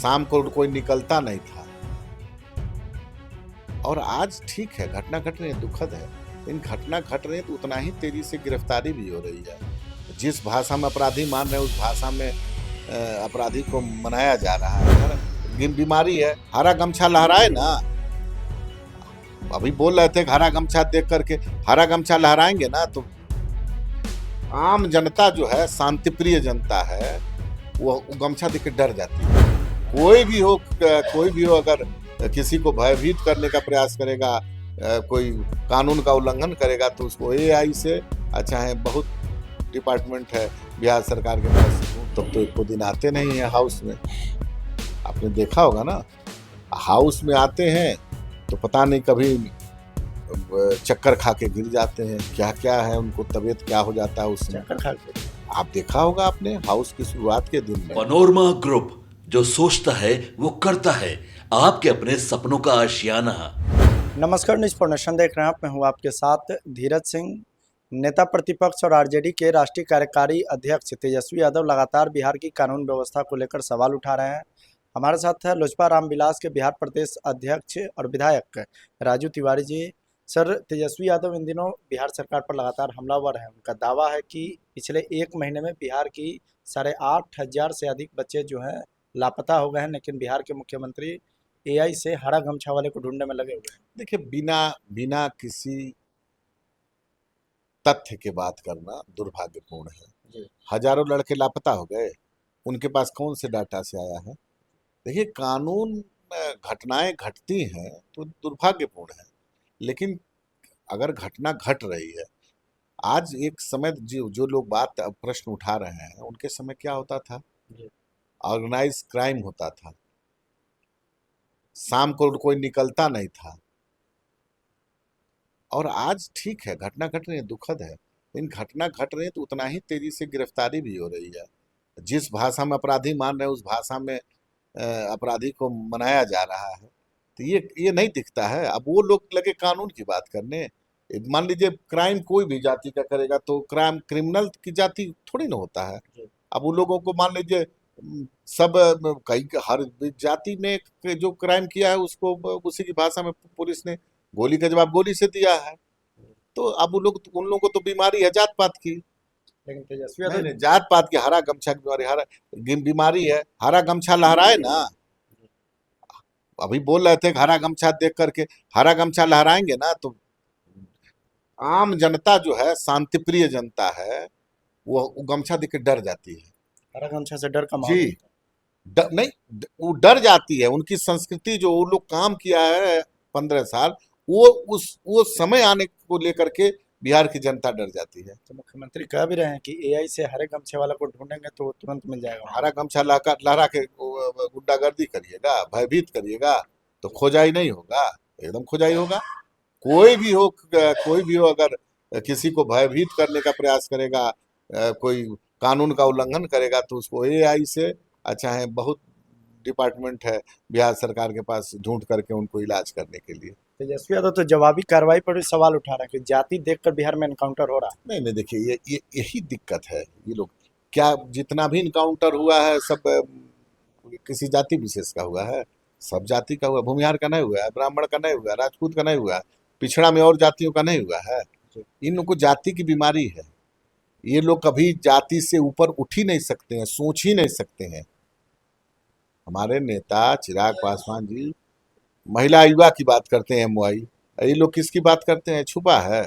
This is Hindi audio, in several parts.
शाम को कोई निकलता नहीं था। और आज ठीक है, घटना घट रही है, दुखद है, लेकिन घटना घट रही है तो उतना ही तेजी से गिरफ्तारी भी हो रही है। जिस भाषा में अपराधी मान रहे हैं उस भाषा में अपराधी को मनाया जा रहा है। बीमारी है, हरा गमछा लहराए ना। अभी बोल रहे थे हरा गमछा देख करके, हरा गमछा लहराएंगे ना तो आम जनता जो है, शांति प्रिय जनता है, वो गमछा देख के डर जाती है। कोई भी हो, अगर किसी को भयभीत करने का प्रयास करेगा, कोई कानून का उल्लंघन करेगा तो उसको एआई से, अच्छा है, बहुत डिपार्टमेंट है बिहार सरकार के पास, तब तो एक दिन आते नहीं है हाउस में। आपने देखा होगा ना, हाउस में आते हैं तो पता नहीं कभी चक्कर खा के गिर जाते हैं, क्या क्या है उनको, तबीयत क्या हो जाता है उसमें। चक्कर खा के आप देखा होगा आपने हाउस की शुरुआत के दिन में। पनोरमा ग्रुप, जो सोचता है वो करता है, आपके अपने सपनों का आशियाना। नमस्कार, न्यूज फॉर नेशन देख रहे हैं आप। मैं हूं आपके साथ धीरज सिंह। नेता प्रतिपक्ष और आरजेडी के राष्ट्रीय कार्यकारी अध्यक्ष तेजस्वी यादव लगातार बिहार की कानून व्यवस्था को लेकर सवाल उठा रहे हैं। हमारे साथ है लोजपा रामविलास के बिहार प्रदेश अध्यक्ष और विधायक राजू तिवारी जी। सर, तेजस्वी यादव इन दिनों बिहार सरकार पर लगातार हमलावर हैं। उनका दावा है कि पिछले एक महीने में बिहार की 8,500 से अधिक बच्चे जो हैं लापता हो गए हैं, लेकिन बिहार के मुख्यमंत्री एआई से हरा गमछा वाले को ढूंढने में लगे हुए हैं। देखिए, बिना किसी तथ्य के बात करना दुर्भाग्यपूर्ण है। हजारों लड़के लापता हो गए, उनके पास कौन से डाटा से आया है? देखिए, कानून घटनाएं घटती हैं तो दुर्भाग्यपूर्ण है, लेकिन अगर घटना घट रही है, आज एक समय जो लोग प्रश्न उठा रहे हैं, उनके समय क्या होता था? ऑर्गेनाइज क्राइम होता था, शाम को कोई निकलता नहीं था। और आज ठीक है, घटना घट रही है, दुखद है, लेकिन घटना घट रही है तो उतना ही तेजी से गिरफ्तारी भी हो रही है। जिस भाषा में अपराधी मान रहे हैं उस भाषा में अपराधी को मनाया जा रहा है, तो ये नहीं दिखता है। अब वो लोग लगे कानून की बात करने। मान लीजिए क्राइम कोई भी जाति का करेगा तो क्रिमिनल की जाति थोड़ी ना होता है। अब उन लोगों को मान लीजिए कई हर जाति ने जो क्राइम किया है उसको उसी की भाषा में पुलिस ने गोली का जवाब गोली से दिया है। तो अब उन लोगों को तो बीमारी है जात पात की, लेकिन तेजस्वी यादव नहीं, जात पात की, हरा गमछा की बीमारी है, हरा गमछा लहराए ना। अभी बोल रहे थे हरा गमछा देख करके, हरा गमछा लहराएंगे ना तो आम जनता जो है, शांति प्रिय जनता है, वो गमछा देख के डर जाती है। हरा गमछा से डर का माहौल जी, नहीं, वो डर जाती है। उनकी संस्कृति जो वो लोग काम किया है 15 साल, वो समय आने को लेकर के बिहार की जनता डर जाती है। तो मुख्यमंत्री कह भी रहे हैं कि एआई से हरे गमछे वाला को ढूंढेंगे तो वो तुरंत मिल जाएगा। हरा गमछा लहरा के गुंडागर्दी करिएगा, भयभीत करिएगा तो खोजाई नहीं होगा, एकदम खोजाई होगा। कोई भी हो, अगर किसी को भयभीत करने का प्रयास करेगा, कोई कानून का उल्लंघन करेगा तो उसको एआई से, अच्छा है, बहुत डिपार्टमेंट है बिहार सरकार के पास ढूंढ करके उनको इलाज करने के लिए। तेजस्वी यादव तो जवाबी कार्रवाई पर भी सवाल उठा रहे हैं कि जाति देखकर बिहार में एनकाउंटर हो रहा है। नहीं, देखिए, यही दिक्कत है। ये लोग क्या, जितना भी इनकाउंटर हुआ है सब किसी जाति विशेष का हुआ है? सब जाति का हुआ। भूमिहार का नहीं हुआ है, ब्राह्मण का नहीं हुआ है, राजपूत का नहीं हुआ है, पिछड़ा में और जातियों का नहीं हुआ है। इन लोगों को जाति की बीमारी है। ये लोग कभी जाति से ऊपर उठ ही नहीं सकते हैं, सोच ही नहीं सकते हैं। हमारे नेता चिराग पासवान जी महिला युवा की बात करते हैं, मुआई। ये लोग किसकी बात करते हैं? छुपा है।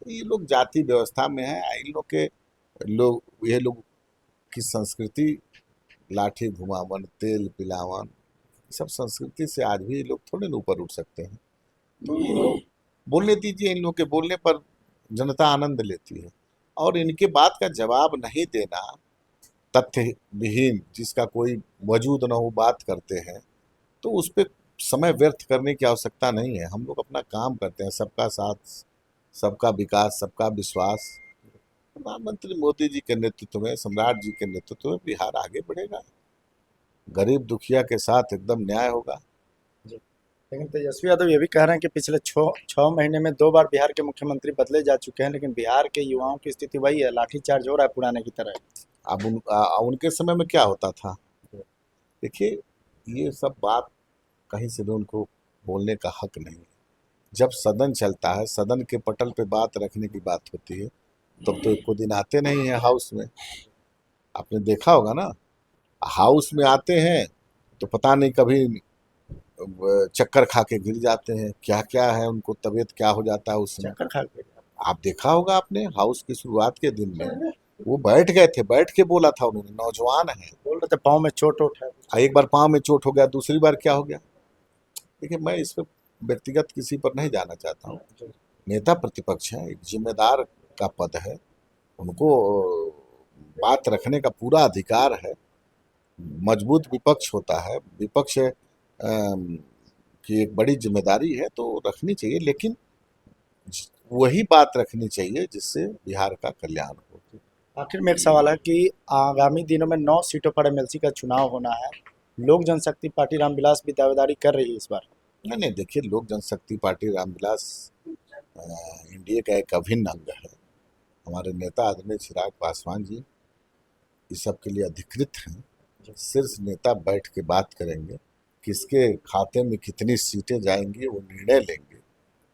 ये लोग जाति व्यवस्था में है। इन ये लोग की संस्कृति, लाठी घुमावन, तेल पिलावन, सब संस्कृति से आज भी ये लोग थोड़े न ऊपर उठ सकते हैं। तो ये लोग बोलने दीजिए, इन लोग के बोलने पर जनता आनंद लेती है। और इनके बात का जवाब नहीं देना, तथ्य विहीन, जिसका कोई वजूद न हो, बात करते हैं, तो उस पर समय व्यर्थ करने की आवश्यकता नहीं है। हम लोग अपना काम करते हैं, सबका साथ, सबका विकास, सबका विश्वास। प्रधानमंत्री मोदी जी के नेतृत्व में, सम्राट जी के नेतृत्व में बिहार आगे बढ़ेगा, गरीब दुखिया के साथ एकदम न्याय होगा। लेकिन तेजस्वी यादव ये भी कह रहे हैं कि पिछले 6 महीने में 2 बार बिहार के मुख्यमंत्री बदले जा चुके हैं, लेकिन बिहार के युवाओं की स्थिति वही है, लाठीचार्ज हो रहा है पुराने की तरह। अब उनके समय में क्या होता था? देखिए, ये सब बात कहीं से भी उनको बोलने का हक नहीं है। जब सदन चलता है, सदन के पटल पे बात रखने की बात होती है, तब तो एको दिन आते नहीं है हाउस में। आपने देखा होगा ना, हाउस में आते हैं तो पता नहीं कभी चक्कर खा के गिर जाते हैं, क्या क्या है उनको, तबीयत क्या हो जाता है उस समय। चक्कर खा के आप देखा होगा आपने, हाउस की शुरुआत के दिन में वो बैठ गए थे, बैठ के बोला था उन्होंने, नौजवान है। बोल रहे थे पाँव में चोट है। एक बार पाँव में चोट हो गया, दूसरी बार क्या हो गया। देखिए, मैं इस पर व्यक्तिगत किसी पर नहीं जाना चाहता हूँ। नेता प्रतिपक्ष है, एक जिम्मेदार का पद है, उनको बात रखने का पूरा अधिकार है। मजबूत विपक्ष होता है, विपक्ष की एक बड़ी जिम्मेदारी है, तो रखनी चाहिए, लेकिन वही बात रखनी चाहिए जिससे बिहार का कल्याण हो। आखिर में एक सवाल है कि आगामी दिनों में 9 सीटों पर एमएलसी का चुनाव होना है। लोक जनशक्ति पार्टी रामविलास भी दावेदारी कर रही है इस बार। नहीं, देखिए, लोक जनशक्ति पार्टी रामविलास एनडीए का एक अभिन्न अंग है। हमारे नेता आदरणीय चिराग पासवान जी इस सब के लिए अधिकृत हैं। शीर्ष नेता बैठ के बात करेंगे, किसके खाते में कितनी सीटें जाएंगी वो निर्णय लेंगे।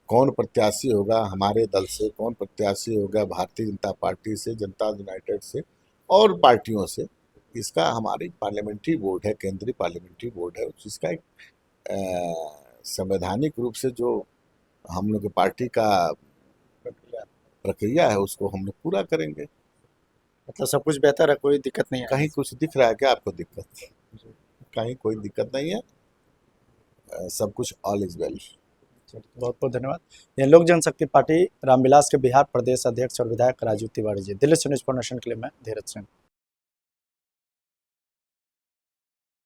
कौन प्रत्याशी होगा हमारे दल से, कौन प्रत्याशी होगा भारतीय जनता पार्टी से, जनता यूनाइटेड से और पार्टियों से, इसका हमारी पार्लियामेंट्री बोर्ड है, केंद्रीय पार्लियामेंट्री बोर्ड है, जिसका एक संवैधानिक रूप से जो हम लोग की पार्टी का प्रक्रिया है उसको हम लोग पूरा करेंगे। मतलब सब कुछ बेहतर है, कोई दिक्कत नहीं है। कहीं कुछ दिख रहा है क्या आपको दिक्कत? कहीं कोई दिक्कत नहीं है, सब कुछ ऑल इज वेल। बहुत बहुत धन्यवाद। ये लोक जनशक्ति पार्टी रामविलास के बिहार प्रदेश अध्यक्ष और विधायक राजू तिवारी जी। दिल्ली से न्यूज़ फॉर नेशन के लिए मैं धीरज सिंह।